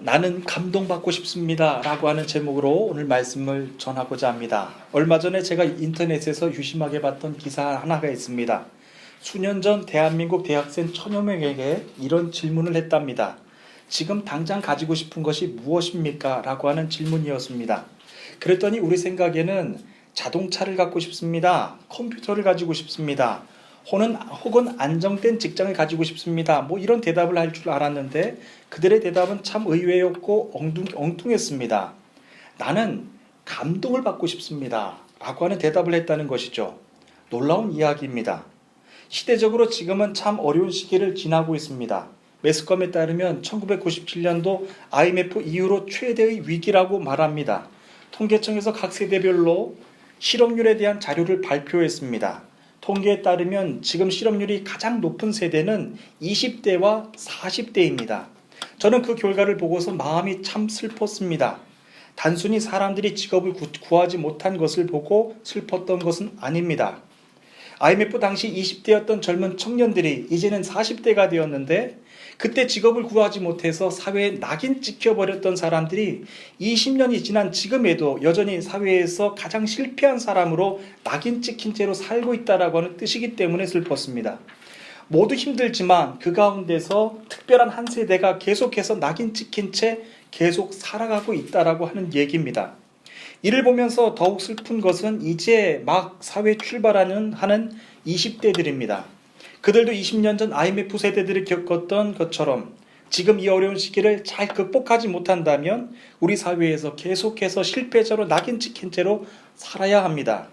나는 감동받고 싶습니다 라고 하는 제목으로 오늘 말씀을 전하고자 합니다. 얼마 전에 제가 인터넷에서 유심하게 봤던 기사 하나가 있습니다. 수년 전 대한민국 대학생 1000여 명에게 이런 질문을 했답니다. 지금 당장 가지고 싶은 것이 무엇입니까? 라고 하는 질문이었습니다. 그랬더니 우리 생각에는 자동차를 갖고 싶습니다. 컴퓨터를 가지고 싶습니다. 혹은 안정된 직장을 가지고 싶습니다. 이런 대답을 할 줄 알았는데 그들의 대답은 참 의외였고 엉뚱했습니다. 나는 감동을 받고 싶습니다. 라고 하는 대답을 했다는 것이죠. 놀라운 이야기입니다. 시대적으로 지금은 참 어려운 시기를 지나고 있습니다. 매스컴에 따르면 1997년도 IMF 이후로 최대의 위기라고 말합니다. 통계청에서 각 세대별로 실업률에 대한 자료를 발표했습니다. 통계에 따르면 지금 실업률이 가장 높은 세대는 20대와 40대입니다. 저는 그 결과를 보고서 마음이 참 슬펐습니다. 단순히 사람들이 직업을 구하지 못한 것을 보고 슬펐던 것은 아닙니다. IMF 당시 20대였던 젊은 청년들이 이제는 40대가 되었는데 그때 직업을 구하지 못해서 사회에 낙인 찍혀버렸던 사람들이 20년이 지난 지금에도 여전히 사회에서 가장 실패한 사람으로 낙인 찍힌 채로 살고 있다라고 하는 뜻이기 때문에 슬펐습니다. 모두 힘들지만 그 가운데서 특별한 한 세대가 계속해서 낙인 찍힌 채 계속 살아가고 있다라고 하는 얘기입니다. 이를 보면서 더욱 슬픈 것은 이제 막 사회 출발하는 20대들입니다. 그들도 20년 전 IMF 세대들이 겪었던 것처럼 지금 이 어려운 시기를 잘 극복하지 못한다면 우리 사회에서 계속해서 실패자로 낙인 찍힌 채로 살아야 합니다.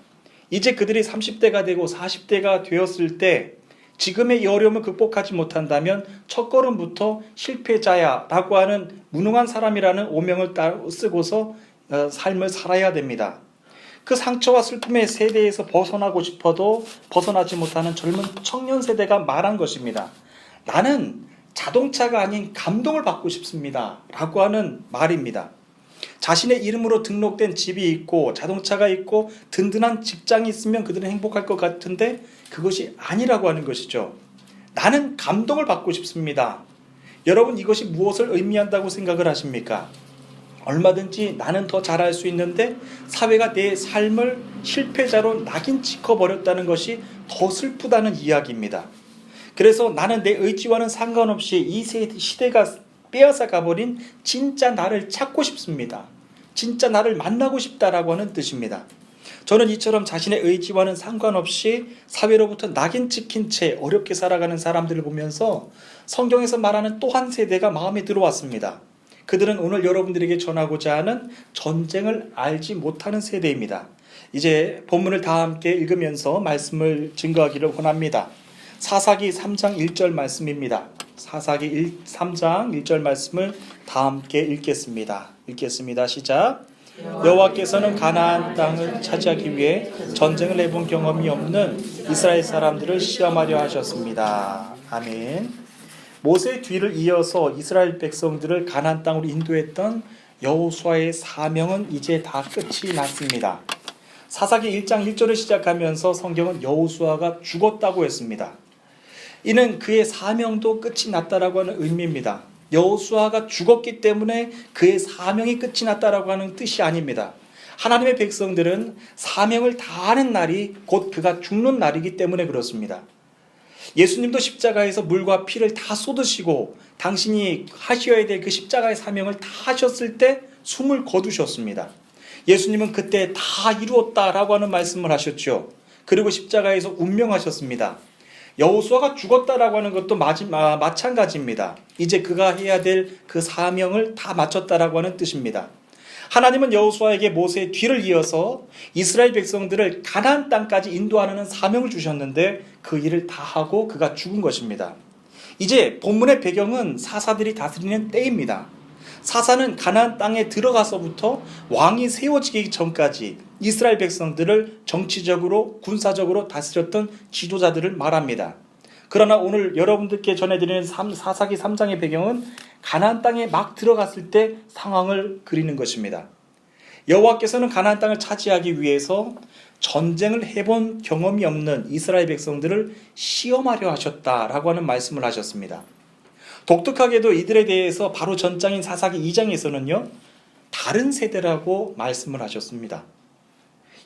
이제 그들이 30대가 되고 40대가 되었을 때 지금의 이 어려움을 극복하지 못한다면 첫걸음부터 실패자야 라고 하는 무능한 사람이라는 오명을 쓰고서 삶을 살아야 됩니다. 그 상처와 슬픔의 세대에서 벗어나고 싶어도 벗어나지 못하는 젊은 청년 세대가 말한 것입니다. 나는 자동차가 아닌 감동을 받고 싶습니다. 라고 하는 말입니다. 자신의 이름으로 등록된 집이 있고 자동차가 있고 든든한 직장이 있으면 그들은 행복할 것 같은데 그것이 아니라고 하는 것이죠. 나는 감동을 받고 싶습니다. 여러분 이것이 무엇을 의미한다고 생각을 하십니까? 얼마든지 나는 더 잘할 수 있는데 사회가 내 삶을 실패자로 낙인 찍어버렸다는 것이 더 슬프다는 이야기입니다. 그래서 나는 내 의지와는 상관없이 이 시대가 빼앗아 가버린 진짜 나를 찾고 싶습니다. 진짜 나를 만나고 싶다라고 하는 뜻입니다. 저는 이처럼 자신의 의지와는 상관없이 사회로부터 낙인 찍힌 채 어렵게 살아가는 사람들을 보면서 성경에서 말하는 또 한 세대가 마음에 들어왔습니다. 그들은 오늘 여러분들에게 전하고자 하는 전쟁을 알지 못하는 세대입니다. 이제 본문을 다 함께 읽으면서 말씀을 증거하기를 원합니다. 사사기 3장 1절 말씀입니다. 사사기 3장 1절 말씀을 다 함께 읽겠습니다. 시작. 여호와께서는 가나안 땅을 차지하기 위해 전쟁을 해본 경험이 없는 이스라엘 사람들을 시험하려 하셨습니다. 아멘. 모세의 뒤를 이어서 이스라엘 백성들을 가나안 땅으로 인도했던 여호수아의 사명은 이제 다 끝이 났습니다. 사사기 1장 1절을 시작하면서 성경은 여호수아가 죽었다고 했습니다. 이는 그의 사명도 끝이 났다라고 하는 의미입니다. 여호수아가 죽었기 때문에 그의 사명이 끝이 났다라고 하는 뜻이 아닙니다. 하나님의 백성들은 사명을 다하는 날이 곧 그가 죽는 날이기 때문에 그렇습니다. 예수님도 십자가에서 물과 피를 다 쏟으시고 당신이 하셔야 될 그 십자가의 사명을 다 하셨을 때 숨을 거두셨습니다. 예수님은 그때 다 이루었다라고 하는 말씀을 하셨죠. 그리고 십자가에서 운명하셨습니다. 여호수아가 죽었다라고 하는 것도 마찬가지입니다. 이제 그가 해야 될 그 사명을 다 마쳤다라고 하는 뜻입니다. 하나님은 여호수아에게 모세의 뒤를 이어서 이스라엘 백성들을 가나안 땅까지 인도하는 사명을 주셨는데 그 일을 다 하고 그가 죽은 것입니다. 이제 본문의 배경은 사사들이 다스리는 때입니다. 사사는 가나안 땅에 들어가서부터 왕이 세워지기 전까지 이스라엘 백성들을 정치적으로 군사적으로 다스렸던 지도자들을 말합니다. 그러나 오늘 여러분들께 전해드리는 사사기 3장의 배경은 가나안 땅에 막 들어갔을 때 상황을 그리는 것입니다. 여호와께서는 가나안 땅을 차지하기 위해서 전쟁을 해본 경험이 없는 이스라엘 백성들을 시험하려 하셨다라고 하는 말씀을 하셨습니다. 독특하게도 이들에 대해서 바로 전장인 사사기 2장에서는요, 다른 세대라고 말씀을 하셨습니다.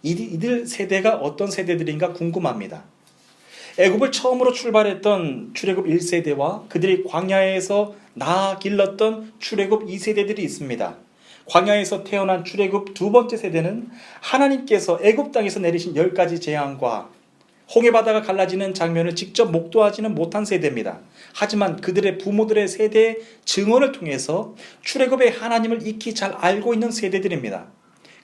이들 세대가 어떤 세대들인가 궁금합니다. 애굽을 처음으로 출발했던 출애굽 1세대와 그들이 광야에서 나아 길렀던 출애굽 2세대들이 있습니다. 광야에서 태어난 출애굽 두 번째 세대는 하나님께서 애굽 땅에서 내리신 10가지 재앙과 홍해바다가 갈라지는 장면을 직접 목도하지는 못한 세대입니다. 하지만 그들의 부모들의 세대의 증언을 통해서 출애굽의 하나님을 익히 잘 알고 있는 세대들입니다.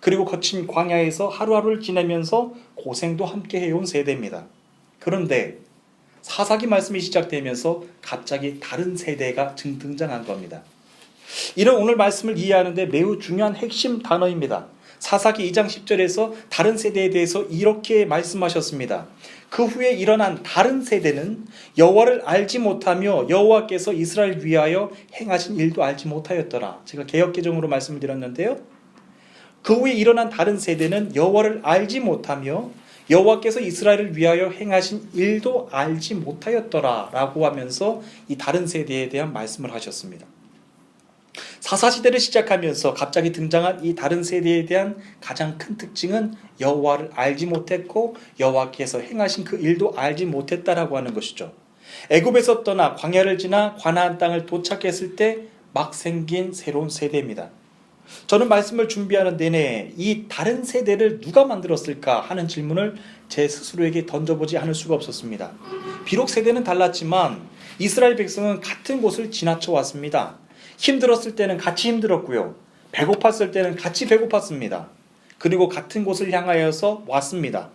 그리고 거친 광야에서 하루하루를 지내면서 고생도 함께 해온 세대입니다. 그런데 사사기 말씀이 시작되면서 갑자기 다른 세대가 등장한 겁니다. 이는 오늘 말씀을 이해하는 데 매우 중요한 핵심 단어입니다. 사사기 2장 10절에서 다른 세대에 대해서 이렇게 말씀하셨습니다. 그 후에 일어난 다른 세대는 여호와를 알지 못하며 여호와께서 이스라엘 위하여 행하신 일도 알지 못하였더라. 제가 개역개정으로 말씀을 드렸는데요. 그 후에 일어난 다른 세대는 여호와를 알지 못하며 여호와께서 이스라엘을 위하여 행하신 일도 알지 못하였더라 라고 하면서 이 다른 세대에 대한 말씀을 하셨습니다. 사사시대를 시작하면서 갑자기 등장한 이 다른 세대에 대한 가장 큰 특징은 여호와를 알지 못했고 여호와께서 행하신 그 일도 알지 못했다라고 하는 것이죠. 애굽에서 떠나 광야를 지나 가나안 땅을 도착했을 때 막 생긴 새로운 세대입니다. 저는 말씀을 준비하는 내내 이 다른 세대를 누가 만들었을까 하는 질문을 제 스스로에게 던져보지 않을 수가 없었습니다. 비록 세대는 달랐지만 이스라엘 백성은 같은 곳을 지나쳐 왔습니다. 힘들었을 때는 같이 힘들었고요. 배고팠을 때는 같이 배고팠습니다. 그리고 같은 곳을 향하여서 왔습니다.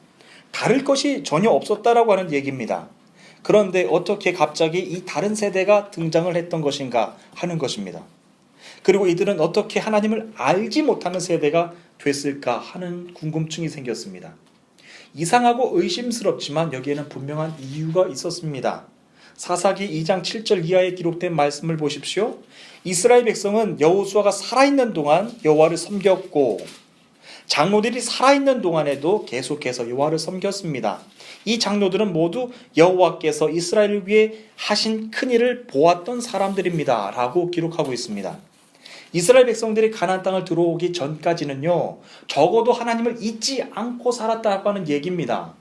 다를 것이 전혀 없었다라고 하는 얘기입니다. 그런데 어떻게 갑자기 이 다른 세대가 등장을 했던 것인가 하는 것입니다. 그리고 이들은 어떻게 하나님을 알지 못하는 세대가 됐을까 하는 궁금증이 생겼습니다. 이상하고 의심스럽지만 여기에는 분명한 이유가 있었습니다. 사사기 2장 7절 이하에 기록된 말씀을 보십시오. 이스라엘 백성은 여호수아가 살아있는 동안 여호와를 섬겼고 장로들이 살아있는 동안에도 계속해서 여호와를 섬겼습니다. 이 장로들은 모두 여호와께서 이스라엘을 위해 하신 큰 일을 보았던 사람들입니다 라고 기록하고 있습니다. 이스라엘 백성들이 가나안 땅을 들어오기 전까지는요, 적어도 하나님을 잊지 않고 살았다고 하는 얘기입니다.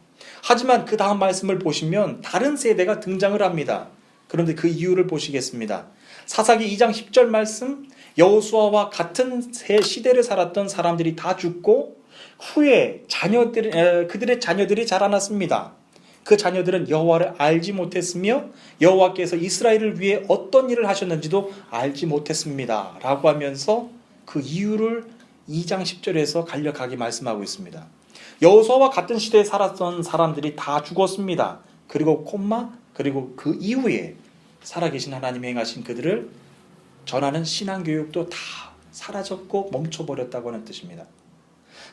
하지만 그 다음 말씀을 보시면 다른 세대가 등장을 합니다. 그런데 그 이유를 보시겠습니다. 사사기 2장 10절 말씀, 여호수아와 같은 시대를 살았던 사람들이 다 죽고 후에 그들의 자녀들이 자라났습니다. 그 자녀들은 여호와를 알지 못했으며 여호와께서 이스라엘을 위해 어떤 일을 하셨는지도 알지 못했습니다 라고 하면서 그 이유를 2장 10절에서 간략하게 말씀하고 있습니다. 여호수아와 같은 시대에 살았던 사람들이 다 죽었습니다. 그리고 그 이후에 살아계신 하나님이 행하신 그들을 전하는 신앙교육도 다 사라졌고 멈춰버렸다고 하는 뜻입니다.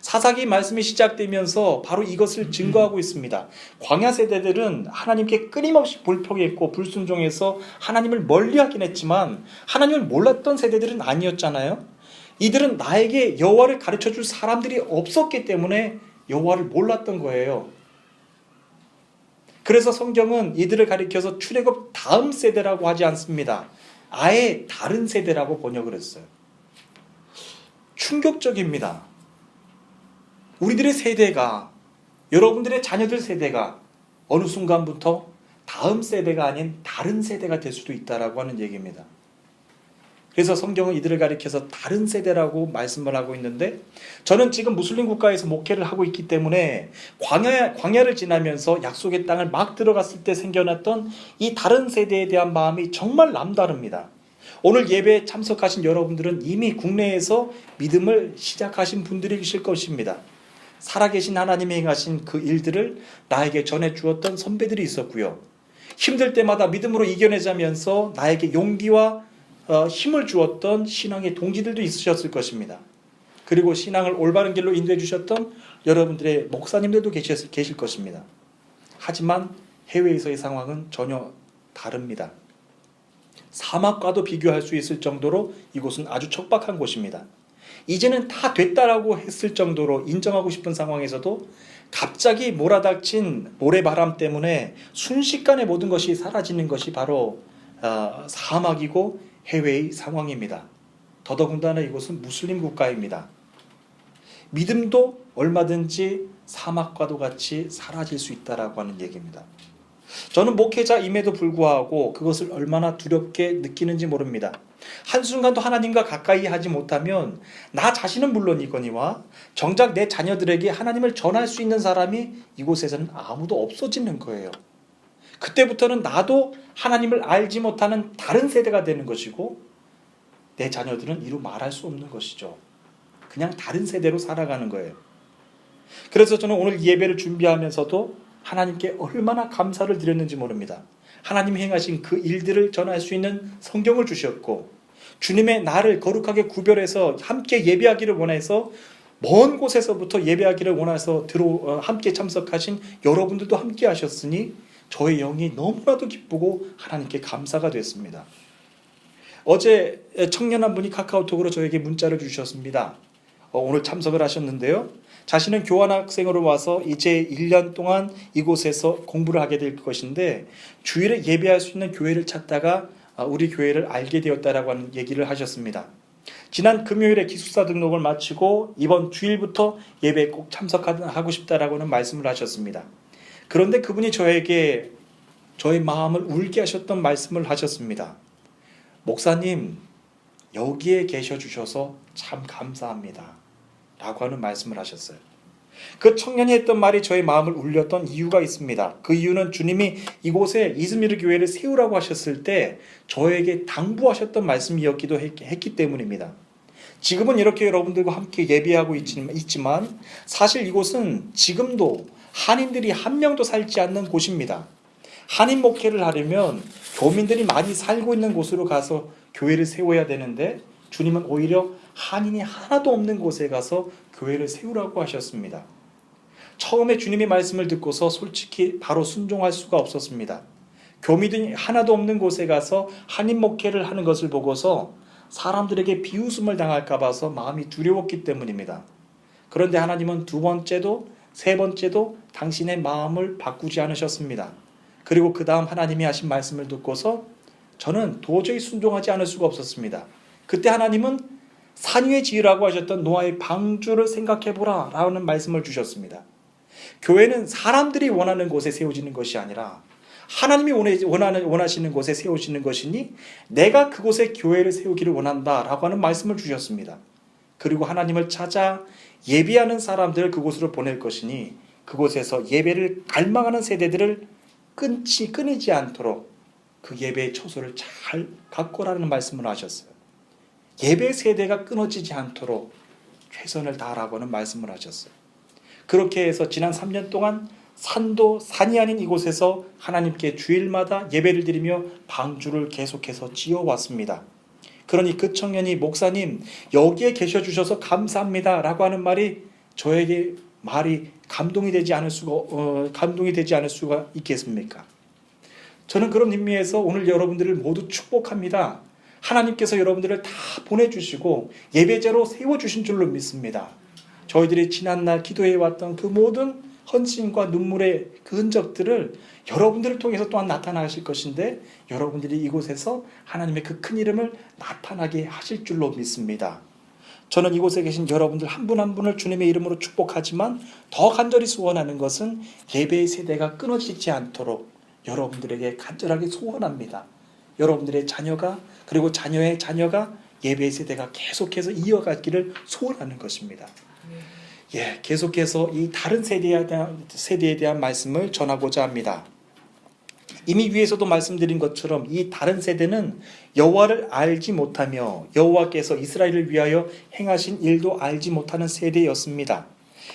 사사기 말씀이 시작되면서 바로 이것을 증거하고 있습니다. 광야 세대들은 하나님께 끊임없이 불평했고 불순종해서 하나님을 멀리하긴 했지만 하나님을 몰랐던 세대들은 아니었잖아요. 이들은 나에게 여호와를 가르쳐줄 사람들이 없었기 때문에 여호와를 몰랐던 거예요. 그래서 성경은 이들을 가리켜서 출애굽 다음 세대라고 하지 않습니다. 아예 다른 세대라고 번역을 했어요. 충격적입니다. 우리들의 세대가, 여러분들의 자녀들 세대가 어느 순간부터 다음 세대가 아닌 다른 세대가 될 수도 있다라고 하는 얘기입니다. 그래서 성경은 이들을 가리켜서 다른 세대라고 말씀을 하고 있는데, 저는 지금 무슬림 국가에서 목회를 하고 있기 때문에 광야를 지나면서 약속의 땅을 막 들어갔을 때 생겨났던 이 다른 세대에 대한 마음이 정말 남다릅니다. 오늘 예배에 참석하신 여러분들은 이미 국내에서 믿음을 시작하신 분들이 계실 것입니다. 살아계신 하나님이 행하신 그 일들을 나에게 전해주었던 선배들이 있었고요. 힘들 때마다 믿음으로 이겨내자면서 나에게 용기와 힘을 주었던 신앙의 동지들도 있으셨을 것입니다. 그리고 신앙을 올바른 길로 인도해 주셨던 여러분들의 목사님들도 계실 것입니다. 하지만 해외에서의 상황은 전혀 다릅니다. 사막과도 비교할 수 있을 정도로 이곳은 아주 척박한 곳입니다. 이제는 다 됐다라고 했을 정도로 인정하고 싶은 상황에서도 갑자기 몰아닥친 모래바람 때문에 순식간에 모든 것이 사라지는 것이 바로 사막이고 해외의 상황입니다. 더더군다나 이곳은 무슬림 국가입니다. 믿음도 얼마든지 사막과도 같이 사라질 수 있다라고 하는 얘기입니다. 저는 목회자임에도 불구하고 그것을 얼마나 두렵게 느끼는지 모릅니다. 한순간도 하나님과 가까이 하지 못하면 나 자신은 물론이거니와 정작 내 자녀들에게 하나님을 전할 수 있는 사람이 이곳에서는 아무도 없어지는 거예요. 그때부터는 나도 하나님을 알지 못하는 다른 세대가 되는 것이고 내 자녀들은 이루 말할 수 없는 것이죠. 그냥 다른 세대로 살아가는 거예요. 그래서 저는 오늘 예배를 준비하면서도 하나님께 얼마나 감사를 드렸는지 모릅니다. 하나님이 행하신 그 일들을 전할 수 있는 성경을 주셨고 주님의 나를 거룩하게 구별해서 함께 예배하기를 원해서 먼 곳에서부터 예배하기를 원해서 함께 참석하신 여러분들도 함께 하셨으니 저의 영이 너무나도 기쁘고 하나님께 감사가 됐습니다. 어제 청년 한 분이 카카오톡으로 저에게 문자를 주셨습니다. 오늘 참석을 하셨는데요. 자신은 교환학생으로 와서 이제 1년 동안 이곳에서 공부를 하게 될 것인데 주일에 예배할 수 있는 교회를 찾다가 우리 교회를 알게 되었다라고 하는 얘기를 하셨습니다. 지난 금요일에 기숙사 등록을 마치고 이번 주일부터 예배에 꼭 참석하고 싶다라고 하는 말씀을 하셨습니다. 그런데 그분이 저에게 저의 마음을 울게 하셨던 말씀을 하셨습니다. 목사님, 여기에 계셔 주셔서 참 감사합니다 라고 하는 말씀을 하셨어요. 그 청년이 했던 말이 저의 마음을 울렸던 이유가 있습니다. 그 이유는 주님이 이곳에 이즈미르 교회를 세우라고 하셨을 때 저에게 당부하셨던 말씀이었기도 했기 때문입니다. 지금은 이렇게 여러분들과 함께 예배하고 있지만 사실 이곳은 지금도 한인들이 한 명도 살지 않는 곳입니다. 한인 목회를 하려면 교민들이 많이 살고 있는 곳으로 가서 교회를 세워야 되는데 주님은 오히려 한인이 하나도 없는 곳에 가서 교회를 세우라고 하셨습니다. 처음에 주님의 말씀을 듣고서 솔직히 바로 순종할 수가 없었습니다. 교민들이 하나도 없는 곳에 가서 한인 목회를 하는 것을 보고서 사람들에게 비웃음을 당할까 봐서 마음이 두려웠기 때문입니다. 그런데 하나님은 두 번째도 세 번째도 당신의 마음을 바꾸지 않으셨습니다. 그리고 그 다음 하나님이 하신 말씀을 듣고서 저는 도저히 순종하지 않을 수가 없었습니다. 그때 하나님은 산 위에 지으라고 하셨던 노아의 방주를 생각해보라 라는 말씀을 주셨습니다. 교회는 사람들이 원하는 곳에 세워지는 것이 아니라 하나님이 원하시는 곳에 세우시는 것이니 내가 그곳에 교회를 세우기를 원한다 라고 하는 말씀을 주셨습니다. 그리고 하나님을 찾아 예배하는 사람들을 그곳으로 보낼 것이니 그곳에서 예배를 갈망하는 세대들을 끊이지 않도록 그 예배의 초소를 잘 가꾸라는 말씀을 하셨어요. 예배 세대가 끊어지지 않도록 최선을 다하라고 하는 말씀을 하셨어요. 그렇게 해서 지난 3년 동안 산이 아닌 이곳에서 하나님께 주일마다 예배를 드리며 방주를 계속해서 지어왔습니다. 그러니 그 청년이 목사님 여기에 계셔 주셔서 감사합니다 라고 하는 말이 저에게 말이 감동이 되지 않을 수가 있겠습니까? 저는 그런 의미에서 오늘 여러분들을 모두 축복합니다. 하나님께서 여러분들을 다 보내주시고 예배자로 세워주신 줄로 믿습니다. 저희들이 지난날 기도해왔던 그 모든 헌신과 눈물의 그 흔적들을 여러분들을 통해서 또한 나타나실 것인데 여러분들이 이곳에서 하나님의 그 큰 이름을 나타나게 하실 줄로 믿습니다. 저는 이곳에 계신 여러분들 한 분 한 분을 주님의 이름으로 축복하지만 더 간절히 소원하는 것은 예배의 세대가 끊어지지 않도록 여러분들에게 간절하게 소원합니다. 여러분들의 자녀가 그리고 자녀의 자녀가 예배의 세대가 계속해서 이어가기를 소원하는 것입니다. 계속해서 이 다른 세대에 대한 말씀을 전하고자 합니다. 이미 위에서도 말씀드린 것처럼 이 다른 세대는 여호와를 알지 못하며 여호와께서 이스라엘을 위하여 행하신 일도 알지 못하는 세대였습니다.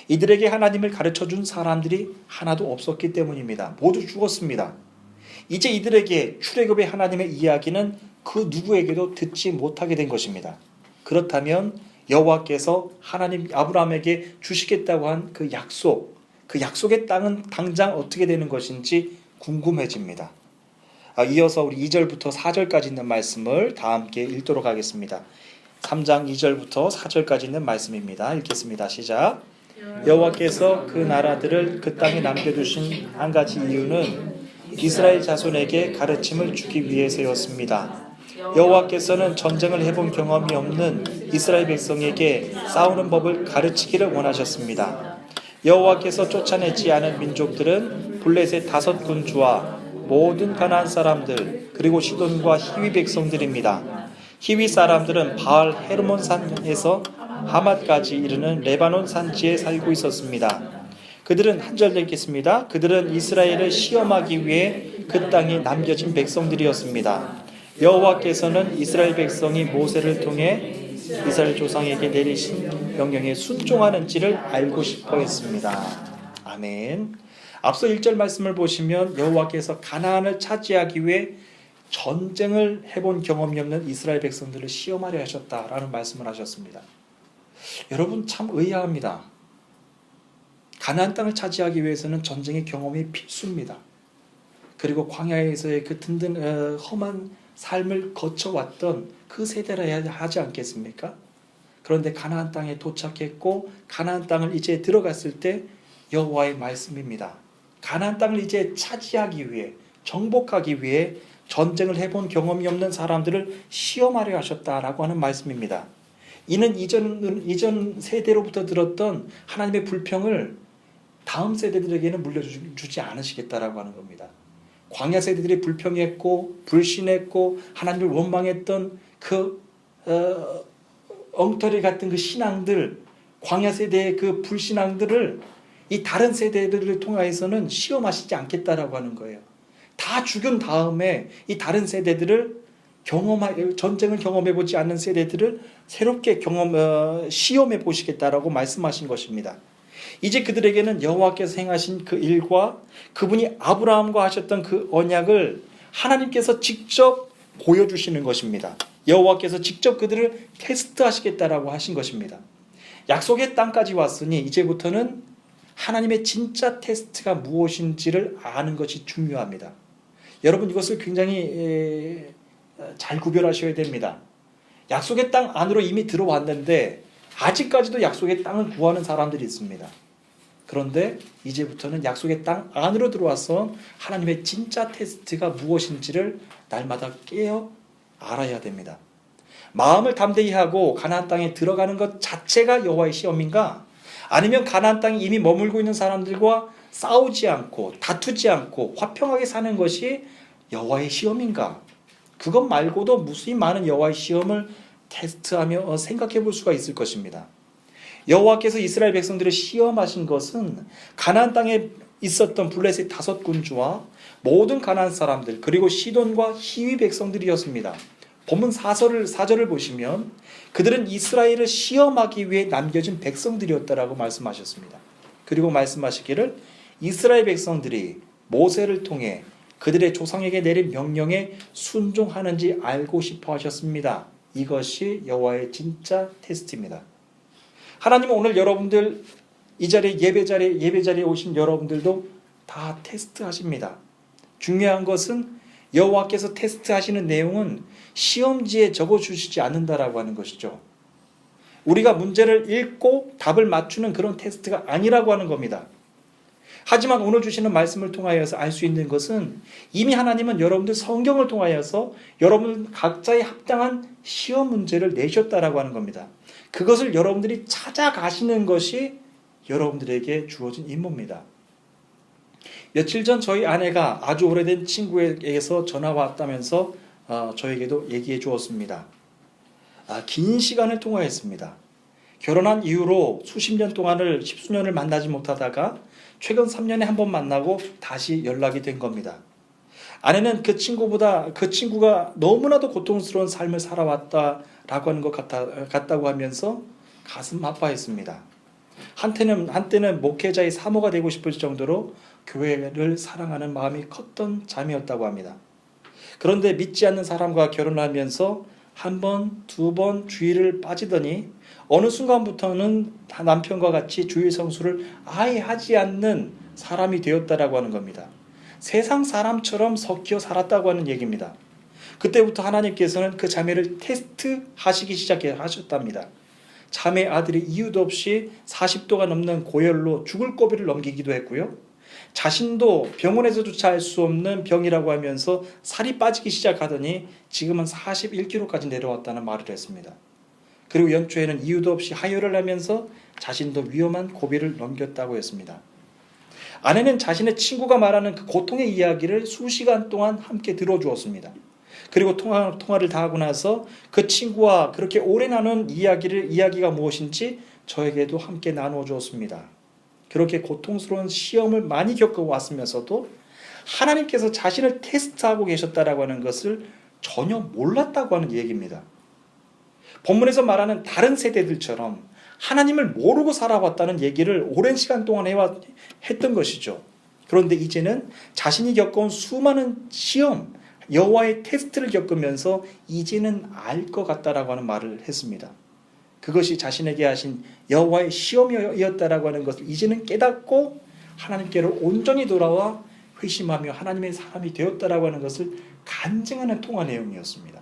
이들에게 하나님을 가르쳐준 사람들이 하나도 없었기 때문입니다. 모두 죽었습니다. 이제 이들에게 출애굽의 하나님의 이야기는 그 누구에게도 듣지 못하게 된 것입니다. 그렇다면 여호와께서 하나님 아브라함에게 주시겠다고 한 그 약속의 땅은 당장 어떻게 되는 것인지 궁금해집니다. 이어서 우리 2절부터 4절까지 있는 말씀을 다 함께 읽도록 하겠습니다. 3장 2절부터 4절까지 있는 말씀입니다. 읽겠습니다. 시작. 여호와께서 그 나라들을 그 땅에 남겨두신 한 가지 이유는 이스라엘 자손에게 가르침을 주기 위해서였습니다. 여호와께서는 전쟁을 해본 경험이 없는 이스라엘 백성에게 싸우는 법을 가르치기를 원하셨습니다. 여호와께서 쫓아내지 않은 민족들은 블레셋 5군주와 모든 가나안 사람들 그리고 시돈과 히위 백성들입니다. 히위 사람들은 바알 헤르몬 산에서 하맛까지 이르는 레바논 산지에 살고 있었습니다. 그들은 한 절 읽겠습니다. 그들은 이스라엘을 시험하기 위해 그 땅에 남겨진 백성들이었습니다. 여호와께서는 이스라엘 백성이 모세를 통해 이스라엘 조상에게 내리신 명령에 순종하는지를 알고 싶어 했습니다. 아멘. 앞서 1절 말씀을 보시면 여호와께서 가나안을 차지하기 위해 전쟁을 해본 경험이 없는 이스라엘 백성들을 시험하려 하셨다라는 말씀을 하셨습니다. 여러분 참 의아합니다. 가나안 땅을 차지하기 위해서는 전쟁의 경험이 필수입니다. 그리고 광야에서의 그 험한 삶을 거쳐왔던 그 세대라 하지 않겠습니까? 그런데 가나안 땅에 도착했고 가나안 땅을 이제 들어갔을 때 여호와의 말씀입니다. 가나안 땅을 이제 차지하기 위해 정복하기 위해 전쟁을 해본 경험이 없는 사람들을 시험하려 하셨다라고 하는 말씀입니다. 이는 이전 세대로부터 들었던 하나님의 불평을 다음 세대들에게는 물려주지 않으시겠다라고 하는 겁니다. 광야 세대들이 불평했고 불신했고 하나님을 원망했던 그 엉터리 같은 그 신앙들, 광야 세대의 그 불신앙들을 이 다른 세대들을 통해서는 시험하시지 않겠다라고 하는 거예요. 다 죽은 다음에 이 다른 세대들을 전쟁을 경험해보지 않는 세대들을 새롭게 시험해 보시겠다라고 말씀하신 것입니다. 이제 그들에게는 여호와께서 행하신 그 일과 그분이 아브라함과 하셨던 그 언약을 하나님께서 직접 보여주시는 것입니다. 여호와께서 직접 그들을 테스트하시겠다라고 하신 것입니다. 약속의 땅까지 왔으니 이제부터는 하나님의 진짜 테스트가 무엇인지를 아는 것이 중요합니다. 여러분 이것을 굉장히 잘 구별하셔야 됩니다. 약속의 땅 안으로 이미 들어왔는데 아직까지도 약속의 땅을 구하는 사람들이 있습니다. 그런데 이제부터는 약속의 땅 안으로 들어와서 하나님의 진짜 테스트가 무엇인지를 날마다 깨어 알아야 됩니다. 마음을 담대히 하고 가나안 땅에 들어가는 것 자체가 여호와의 시험인가? 아니면 가나안 땅에 이미 머물고 있는 사람들과 싸우지 않고 다투지 않고 화평하게 사는 것이 여호와의 시험인가? 그것 말고도 무수히 많은 여호와의 시험을 테스트하며 생각해 볼 수가 있을 것입니다. 여호와께서 이스라엘 백성들을 시험하신 것은 가나안 땅에 있었던 블레셋 5군주와 모든 가나안 사람들 그리고 시돈과 히위 백성들이었습니다. 본문 4절을 보시면 그들은 이스라엘을 시험하기 위해 남겨진 백성들이었다라고 말씀하셨습니다. 그리고 말씀하시기를 이스라엘 백성들이 모세를 통해 그들의 조상에게 내린 명령에 순종하는지 알고 싶어 하셨습니다. 이것이 여호와의 진짜 테스트입니다. 하나님은 오늘 여러분들 이 자리에 예배 자리에 오신 여러분들도 다 테스트하십니다. 중요한 것은 여호와께서 테스트하시는 내용은 시험지에 적어주시지 않는다라고 하는 것이죠. 우리가 문제를 읽고 답을 맞추는 그런 테스트가 아니라고 하는 겁니다. 하지만 오늘 주시는 말씀을 통하여서 알 수 있는 것은 이미 하나님은 여러분들 성경을 통하여서 여러분 각자의 합당한 시험 문제를 내셨다라고 하는 겁니다. 그것을 여러분들이 찾아가시는 것이 여러분들에게 주어진 임무입니다. 며칠 전 저희 아내가 아주 오래된 친구에게서 전화가 왔다면서 저에게도 얘기해 주었습니다. 긴 시간을 통화했습니다. 결혼한 이후로 수십 년 동안을 십수년을 만나지 못하다가 최근 3년에 한 번 만나고 다시 연락이 된 겁니다. 아내는 그 친구가 너무나도 고통스러운 삶을 살아왔다라고 하는 것 같다고 하면서 가슴 아파했습니다. 한때는 목회자의 사모가 되고 싶을 정도로 교회를 사랑하는 마음이 컸던 자매였다고 합니다. 그런데 믿지 않는 사람과 결혼하면서 한 번, 두 번 주일을 빠지더니 어느 순간부터는 남편과 같이 주일 성수를 아예 하지 않는 사람이 되었다라고 하는 겁니다. 세상 사람처럼 섞여 살았다고 하는 얘기입니다. 그때부터 하나님께서는 그 자매를 테스트하시기 시작하셨답니다. 자매 아들이 이유도 없이 40도가 넘는 고열로 죽을 고비를 넘기기도 했고요. 자신도 병원에서조차 알 수 없는 병이라고 하면서 살이 빠지기 시작하더니 지금은 41kg까지 내려왔다는 말을 했습니다. 그리고 연초에는 이유도 없이 하혈을 하면서 자신도 위험한 고비를 넘겼다고 했습니다. 아내는 자신의 친구가 말하는 그 고통의 이야기를 수시간 동안 함께 들어주었습니다. 그리고 통화를 다 하고 나서 그 친구와 그렇게 오래 나눈 이야기가 무엇인지 저에게도 함께 나누어 주었습니다. 그렇게 고통스러운 시험을 많이 겪어왔으면서도 하나님께서 자신을 테스트하고 계셨다라고 하는 것을 전혀 몰랐다고 하는 얘기입니다. 본문에서 말하는 다른 세대들처럼 하나님을 모르고 살아왔다는 얘기를 오랜 시간 동안 했던 것이죠. 그런데 이제는 자신이 겪어온 수많은 시험, 여호와의 테스트를 겪으면서 이제는 알 것 같다라고 하는 말을 했습니다. 그것이 자신에게 하신 여호와의 시험이었다라고 하는 것을 이제는 깨닫고 하나님께로 온전히 돌아와 회심하며 하나님의 사람이 되었다라고 하는 것을 간증하는 통화 내용이었습니다.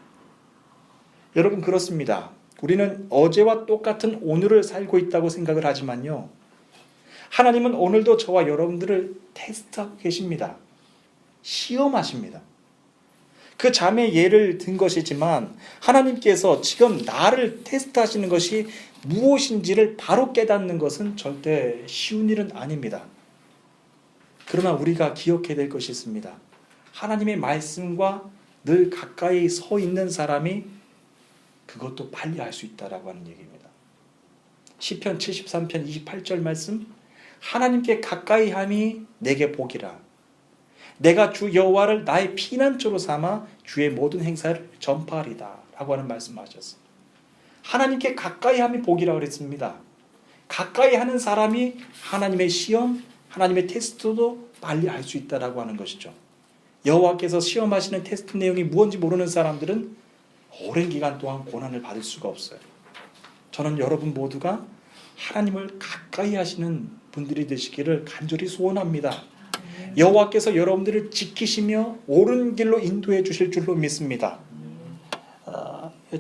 여러분, 그렇습니다. 우리는 어제와 똑같은 오늘을 살고 있다고 생각을 하지만요, 하나님은 오늘도 저와 여러분들을 테스트하고 계십니다. 시험하십니다. 그 자매의 예를 든 것이지만 하나님께서 지금 나를 테스트하시는 것이 무엇인지를 바로 깨닫는 것은 절대 쉬운 일은 아닙니다. 그러나 우리가 기억해야 될 것이 있습니다. 하나님의 말씀과 늘 가까이 서 있는 사람이 그것도 빨리 알 수 있다라고 하는 얘기입니다. 시편 73편 28절 말씀, 하나님께 가까이 함이 내게 복이라. 내가 주 여호와를 나의 피난처로 삼아 주의 모든 행사를 전파하리다 라고 하는 말씀하셨어요. 하나님께 가까이 함이 복이라고 그랬습니다. 가까이 하는 사람이 하나님의 시험, 하나님의 테스트도 빨리 알 수 있다라고 하는 것이죠. 여호와께서 시험하시는 테스트 내용이 무엇인지 모르는 사람들은 오랜 기간 동안 고난을 받을 수가 없어요. 저는 여러분 모두가 하나님을 가까이 하시는 분들이 되시기를 간절히 소원합니다. 여호와께서 여러분들을 지키시며 옳은 길로 인도해 주실 줄로 믿습니다.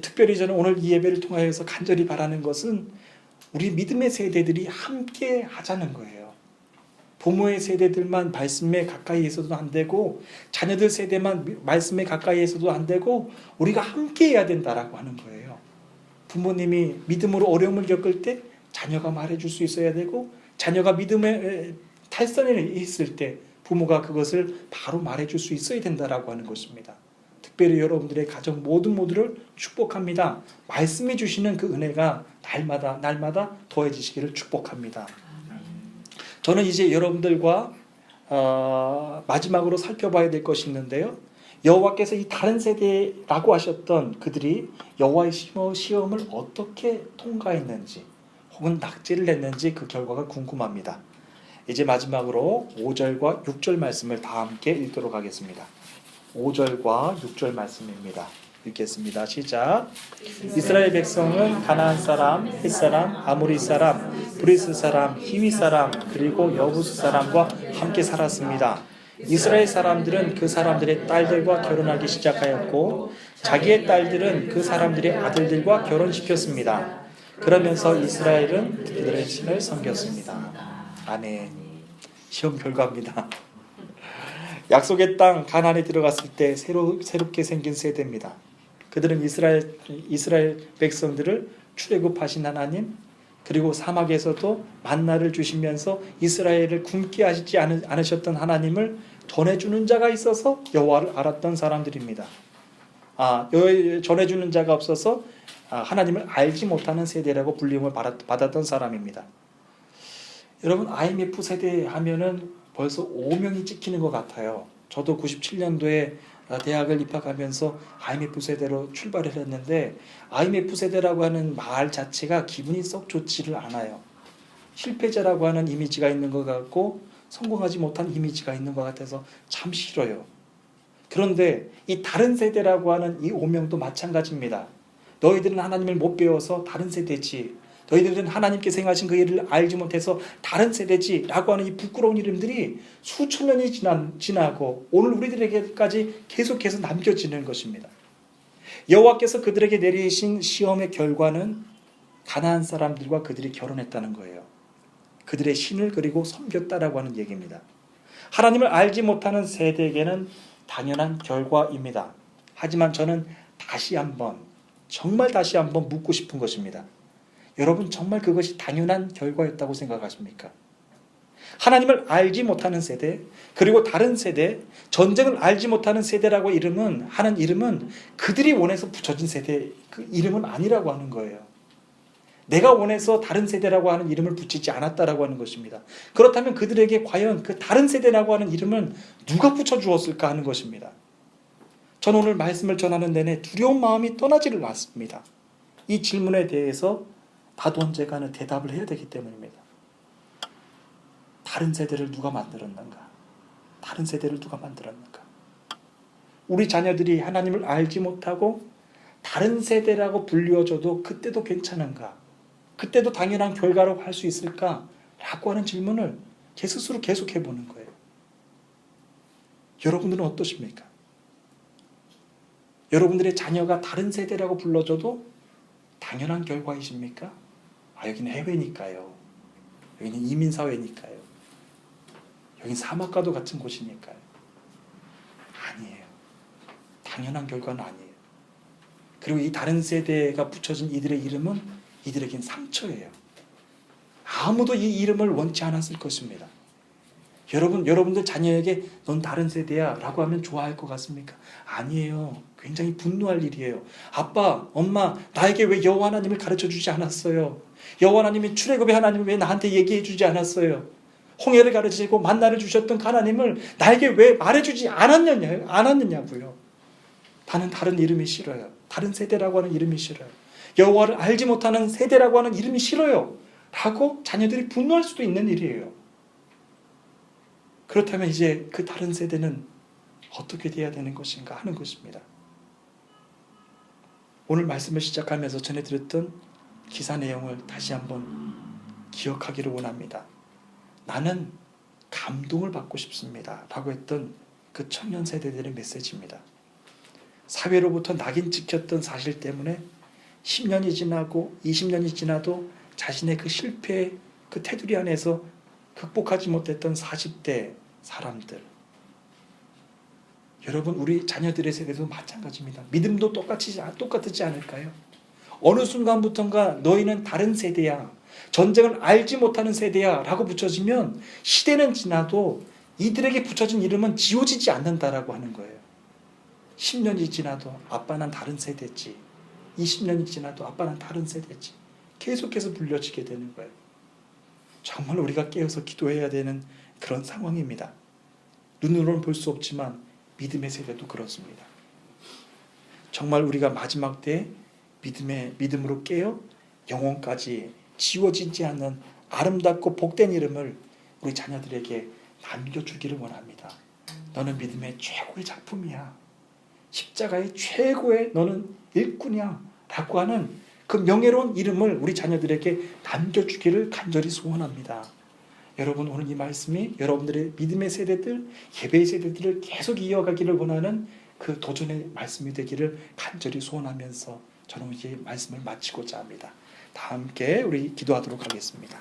특별히 저는 오늘 이 예배를 통하여서 간절히 바라는 것은 우리 믿음의 세대들이 함께 하자는 거예요. 부모의 세대들만 말씀에 가까이 있어도 안 되고 자녀들 세대만 말씀에 가까이 있어도 안 되고 우리가 함께 해야 된다라고 하는 거예요. 부모님이 믿음으로 어려움을 겪을 때 자녀가 말해줄 수 있어야 되고, 자녀가 믿음의 탈선에 있을 때 부모가 그것을 바로 말해줄 수 있어야 된다라고 하는 것입니다. 특별히 여러분들의 가정 모두를 축복합니다. 말씀해 주시는 그 은혜가 날마다 더해지시기를 축복합니다. 저는 이제 여러분들과 마지막으로 살펴봐야 될 것이 있는데요, 여호와께서 이 다른 세대라고 하셨던 그들이 여호와의 시험을 어떻게 통과했는지 혹은 낙제를 냈는지 그 결과가 궁금합니다. 이제 마지막으로 5절과 6절 말씀을 다 함께 읽도록 하겠습니다. 5절과 6절 말씀입니다. 읽겠습니다. 시작. 이스라엘 백성은 가나안 사람, 헷 사람, 아모리 사람, 브리스 사람, 히위 사람, 그리고 여부스 사람과 함께 살았습니다. 이스라엘 사람들은 그 사람들의 딸들과 결혼하기 시작하였고 자기의 딸들은 그 사람들의 아들들과 결혼시켰습니다. 그러면서 이스라엘은 그들의 신을 섬겼습니다. 아멘. 시험 결과입니다. 약속의 땅 가나안에 들어갔을 때 새롭게 생긴 세대입니다. 그들은 이스라엘 백성들을 출애굽하신 하나님, 그리고 사막에서도 만나를 주시면서 이스라엘을 굶게 하시지 않으셨던 하나님을 전해주는 자가 있어서 여호와를 알았던 사람들입니다. 전해주는 자가 없어서 하나님을 알지 못하는 세대라고 불림을 받았던 사람입니다. 여러분, IMF 세대 하면은 벌써 5명이 찍히는 것 같아요. 저도 97년도에 대학을 입학하면서 IMF 세대로 출발을 했는데 IMF 세대라고 하는 말 자체가 기분이 썩 좋지를 않아요. 실패자라고 하는 이미지가 있는 것 같고 성공하지 못한 이미지가 있는 것 같아서 참 싫어요. 그런데 이 다른 세대라고 하는 이 오명도 마찬가지입니다. 너희들은 하나님을 못 배워서 다른 세대지, 너희들은 하나님께서 행하신 그 일을 알지 못해서 다른 세대지 라고 하는 이 부끄러운 이름들이 수천 년이 지나고 오늘 우리들에게까지 계속해서 남겨지는 것입니다. 여호와께서 그들에게 내리신 시험의 결과는 가나안 사람들과 그들이 결혼했다는 거예요. 그들의 신을 그리고 섬겼다라고 하는 얘기입니다. 하나님을 알지 못하는 세대에게는 당연한 결과입니다. 하지만 저는 다시 한번, 정말 다시 한번 묻고 싶은 것입니다. 여러분 정말 그것이 당연한 결과였다고 생각하십니까? 하나님을 알지 못하는 세대, 그리고 다른 세대, 전쟁을 알지 못하는 세대라고 하는 이름은 그들이 원해서 붙여진 세대 그 이름은 아니라고 하는 거예요. 내가 원해서 다른 세대라고 하는 이름을 붙이지 않았다라고 하는 것입니다. 그렇다면 그들에게 과연 그 다른 세대라고 하는 이름은 누가 붙여주었을까 하는 것입니다. 저는 오늘 말씀을 전하는 내내 두려운 마음이 떠나지를 않습니다. 이 질문에 대해서 나도 언젠가는 대답을 해야 되기 때문입니다. 다른 세대를 누가 만들었는가? 다른 세대를 누가 만들었는가? 우리 자녀들이 하나님을 알지 못하고 다른 세대라고 불리워져도 그때도 괜찮은가? 그때도 당연한 결과라고 할 수 있을까? 라고 하는 질문을 제 스스로 계속해 보는 거예요. 여러분들은 어떠십니까? 여러분들의 자녀가 다른 세대라고 불러줘도 당연한 결과이십니까? 여기는 해외니까요. 여기는 이민사회니까요. 여긴 사막과도 같은 곳이니까요. 아니에요. 당연한 결과는 아니에요. 그리고 이 다른 세대가 붙여진 이들의 이름은 이들에겐 상처예요. 아무도 이 이름을 원치 않았을 것입니다. 여러분들 자녀에게 넌 다른 세대야 라고 하면 좋아할 것 같습니까? 아니에요. 굉장히 분노할 일이에요. 아빠, 엄마, 나에게 왜 여호와 하나님을 가르쳐 주지 않았어요? 여호와 하나님이 출애굽의 하나님을 왜 나한테 얘기해 주지 않았어요? 홍해를 가르치고 만나를 주셨던 그 하나님을 나에게 왜 말해주지 않았느냐고요. 나는 다른 이름이 싫어요. 다른 세대라고 하는 이름이 싫어요. 여호와를 알지 못하는 세대라고 하는 이름이 싫어요. 라고 자녀들이 분노할 수도 있는 일이에요. 그렇다면 이제 그 다른 세대는 어떻게 돼야 되는 것인가 하는 것입니다. 오늘 말씀을 시작하면서 전해드렸던 기사 내용을 다시 한번 기억하기를 원합니다. 나는 감동을 받고 싶습니다. 라고 했던 그 청년 세대들의 메시지입니다. 사회로부터 낙인 찍혔던 사실 때문에 10년이 지나고 20년이 지나도 자신의 그 실패의 그 테두리 안에서 극복하지 못했던 40대 사람들. 여러분 우리 자녀들의 세대도 마찬가지입니다. 믿음도 똑같지 않을까요? 어느 순간부터인가 너희는 다른 세대야. 전쟁을 알지 못하는 세대야 라고 붙여지면 시대는 지나도 이들에게 붙여진 이름은 지워지지 않는다라고 하는 거예요. 10년이 지나도 아빠 난 다른 세대지. 20년이 지나도 아빠 난 다른 세대지. 계속해서 불려지게 되는 거예요. 정말 우리가 깨어서 기도해야 되는 그런 상황입니다. 눈으로는 볼 수 없지만 믿음의 세대도 그렇습니다. 정말 우리가 마지막 때에 믿음으로 깨어 영혼까지 지워지지 않는 아름답고 복된 이름을 우리 자녀들에게 남겨주기를 원합니다. 너는 믿음의 최고의 작품이야. 십자가의 최고의 너는 일꾼이야. 라고 하는 그 명예로운 이름을 우리 자녀들에게 남겨주기를 간절히 소원합니다. 여러분 오늘 이 말씀이 여러분들의 믿음의 세대들, 예배의 세대들을 계속 이어가기를 원하는 그 도전의 말씀이 되기를 간절히 소원하면서 저는 이제 말씀을 마치고자 합니다. 다 함께 우리 기도하도록 하겠습니다.